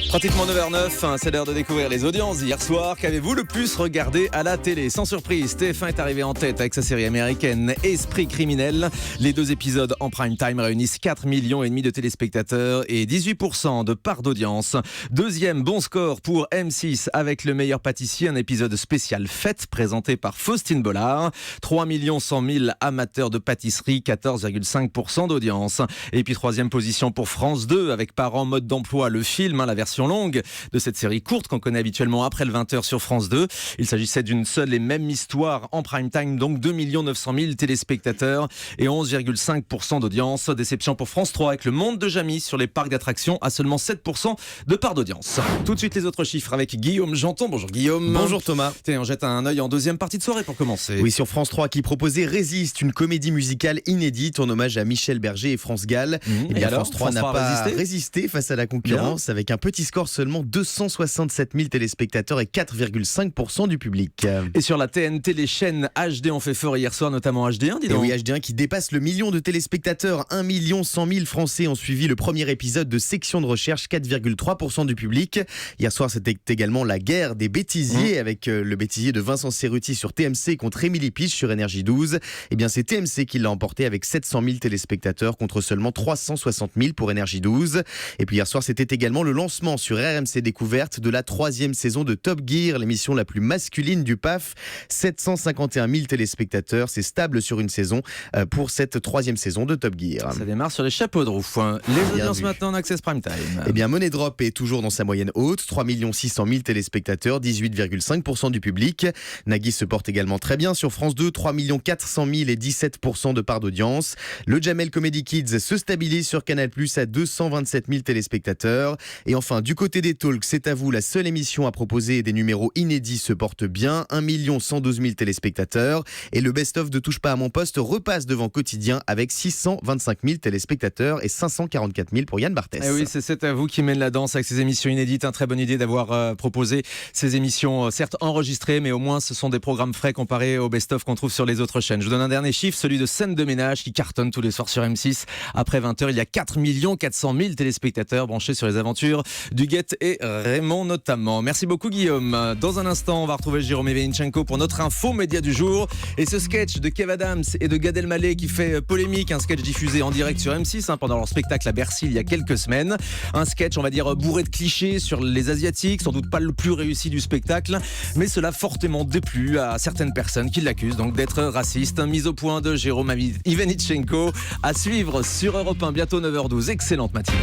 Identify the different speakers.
Speaker 1: Pratiquement 9h09, c'est l'heure de découvrir les audiences d'hier soir. Qu'avez-vous le plus regardé à la télé? Sans surprise, TF1 est arrivé en tête avec sa série américaine Esprit criminel. Les 2 épisodes en prime time réunissent 4,5 millions de téléspectateurs et 18% de part d'audience. Deuxième bon score pour M6 avec Le meilleur pâtissier, un épisode spécial fête présenté par Faustine Bollard. 3 100 000 amateurs de pâtisserie, 14,5% d'audience. Et puis troisième position pour France 2 avec Parents mode d'emploi, le film, la version longue de cette série courte qu'on connaît habituellement après le 20h sur France 2. Il s'agissait d'une seule et même histoire en prime time, donc 2 900 000 téléspectateurs et 11,5% d'audience. Déception pour France 3 avec Le monde de Jamie sur les parcs d'attractions à seulement 7% de part d'audience. Tout de suite les autres chiffres avec Guillaume Janton. Bonjour Guillaume.
Speaker 2: Bonjour Thomas.
Speaker 1: Tiens, on jette un œil en deuxième partie de soirée pour commencer.
Speaker 2: Oui, sur France 3 qui proposait Résiste, une comédie musicale inédite en hommage à Michel Berger et France Gall.
Speaker 1: Et bien
Speaker 2: France 3 n'a pas résisté face à la concurrence avec un petit score seulement 267 000 téléspectateurs et 4,5% du public.
Speaker 1: Et sur la TNT, les chaînes HD ont fait fort hier soir, notamment HD1, dis donc.
Speaker 2: Et oui, HD1 qui dépasse le million de téléspectateurs. 1 100 000 Français ont suivi le premier épisode de Section de recherche, 4,3% du public. Hier soir, c'était également la guerre des bêtisiers avec le bêtisier de Vincent Cerruti sur TMC contre Émilie Piche sur Énergie 12. Eh bien, c'est TMC qui l'a emporté avec 700 000 téléspectateurs contre seulement 360 000 pour Énergie 12. Et puis hier soir, c'était également le lancement sur RMC Découverte de la 3e saison de Top Gear, l'émission la plus masculine du PAF. 751 000 téléspectateurs, c'est stable sur une saison pour cette 3e saison de Top Gear.
Speaker 1: Ça démarre sur les chapeaux de roue. Les audiences maintenant en Access Prime Time.
Speaker 2: Eh bien, Money Drop est toujours dans sa moyenne haute, 3 600 000 téléspectateurs, 18,5% du public. Nagui se porte également très bien sur France 2, 3 400 000 et 17% de part d'audience. Le Jamel Comedy Kids se stabilise sur Canal+ à 227 000 téléspectateurs. Et enfin, du côté des talks, c'est à vous, la seule émission à proposer des numéros inédits se porte bien, 1 112 000 téléspectateurs. Et le best-of de Touche pas à mon poste repasse devant Quotidien avec 625 000 téléspectateurs et 544 000 pour Yann Barthès.
Speaker 1: Et oui, c'est à vous qui mène la danse avec ces émissions inédites. Très bonne idée d'avoir proposé ces émissions, certes enregistrées, mais au moins ce sont des programmes frais comparés au best-of qu'on trouve sur les autres chaînes. Je vous donne un dernier chiffre, celui de Scène de ménage qui cartonne tous les soirs sur M6. Après 20h, il y a 4 400 000 téléspectateurs branchés sur les aventures du Guette et Raymond notamment. Merci beaucoup Guillaume. Dans un instant, on va retrouver Jérôme Evenichenko pour notre info média du jour. Et ce sketch de Kev Adams et de Gad Elmaleh qui fait polémique, un sketch diffusé en direct sur M6 pendant leur spectacle à Bercy il y a quelques semaines. Un sketch, on va dire, bourré de clichés sur les Asiatiques, sans doute pas le plus réussi du spectacle, mais cela fortement déplu à certaines personnes qui l'accusent donc d'être raciste. Mise au point de Jérôme Evenichenko à suivre sur Europe 1, bientôt 9h12. Excellente matinée.